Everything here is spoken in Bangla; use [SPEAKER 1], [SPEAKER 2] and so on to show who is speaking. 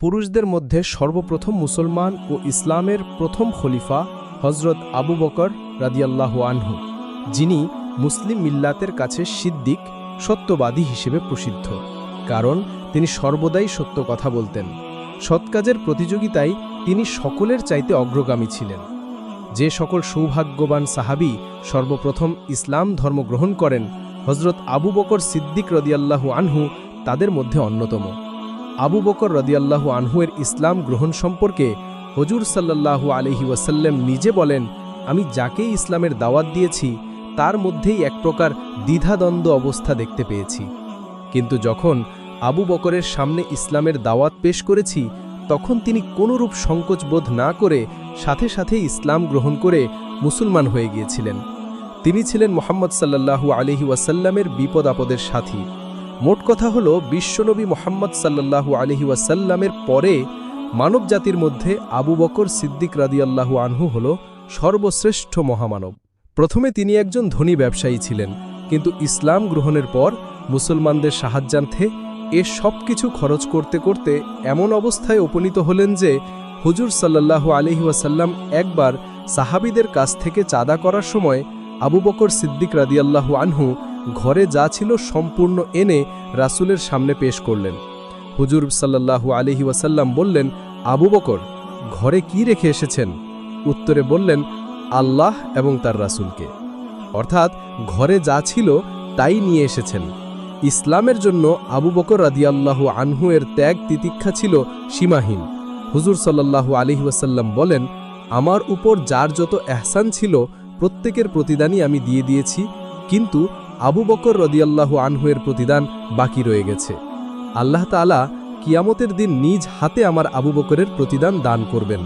[SPEAKER 1] পুরুষদের মধ্যে সর্বপ্রথম মুসলমান ও ইসলামের প্রথম খলিফা হজরত আবু বকর রাদিয়াল্লাহু আনহু, যিনি মুসলিম মিল্লাতের কাছে সিদ্দিক সত্যবাদী হিসেবে প্রসিদ্ধ। কারণ তিনি সর্বদাই সত্য কথা বলতেন। সৎকাজের প্রতিযোগিতায় তিনি সকলের চাইতে অগ্রগামী ছিলেন। যে সকল সৌভাগ্যবান সাহাবী সর্বপ্রথম ইসলাম ধর্ম গ্রহণ করেন, হজরত আবু বকর সিদ্দিক রাদিয়াল্লাহু আনহু তাদের মধ্যে অন্যতম। আবু বকর রাদিয়াল্লাহু আনহুয়ের ইসলাম গ্রহণ সম্পর্কে হুজুর সাল্লাল্লাহু আলাইহি ওয়াসাল্লাম নিজে বলেন, আমি যাকেই ইসলামের দাওয়াত দিয়েছি তার মধ্যেই এক প্রকার দ্বিধাদ্বন্দ্ব অবস্থা দেখতে পেয়েছি। কিন্তু যখন আবু বকরের সামনে ইসলামের দাওয়াত পেশ করেছি, তখন তিনি কোনরূপ সংকোচ বোধ না করে সাথে সাথে ইসলাম গ্রহণ করে মুসলমান হয়ে গিয়েছিলেন। তিনি ছিলেন মুহাম্মদ সাল্লাল্লাহু আলাইহি ওয়াসাল্লামের বিপদ আপদের সাথী। মোট কথা হল, বিশ্বনবী মুহাম্মদ সাল্লাল্লাহু আলাইহি ওয়াসাল্লামের পরে মানবজাতির মধ্যে আবু বকর সিদ্দিক রাদিয়াল্লাহু আনহু হল সর্বশ্রেষ্ঠ মহামানব। প্রথমে তিনি একজন ধনী ব্যবসায়ী ছিলেন, কিন্তু ইসলাম গ্রহণের পর মুসলমানদের সাহায্যার্থে এ সব কিছু খরচ করতে করতে এমন অবস্থায় উপনীত হলেন যে হুজুর সাল্লাল্লাহু আলাইহি ওয়াসাল্লাম একবার সাহাবীদের কাছ থেকে চাঁদা করার সময় আবু বকর সিদ্দিক রাদিয়াল্লাহু আনহু ঘরে যা ছিল সম্পূর্ণ এনে রাসূলের সামনে পেশ করলেন। হুজুর সাল্লাল্লাহু আলাইহি ওয়াসাল্লাম বললেন, আবু বকর, ঘরে কি রেখে এসেছেন? উত্তরে বললেন, আল্লাহ এবং তার রাসূলকে। অর্থাৎ ঘরে যা ছিল তাই নিয়ে এসেছেন। ইসলামের জন্য আবু বকর রাদিয়াল্লাহু আনহু এর ত্যাগ তিতিক্ষা ছিল সীমাহীন। হুজুর সাল্লাল্লাহু আলাইহি ওয়াসাল্লাম বলেন, আমার উপর যার যত এহসান ছিল প্রত্যেকের প্রতিদানই আমি দিয়ে দিয়েছি, কিন্তু আবু বকর রাদিয়াল্লাহু আনহু এর প্রতিদান বাকি রয়ে গেছে। আল্লাহ তাআলা কিয়ামতের দিন নিজ হাতে আমার আবু বকরের প্রতিদান দান করবেন।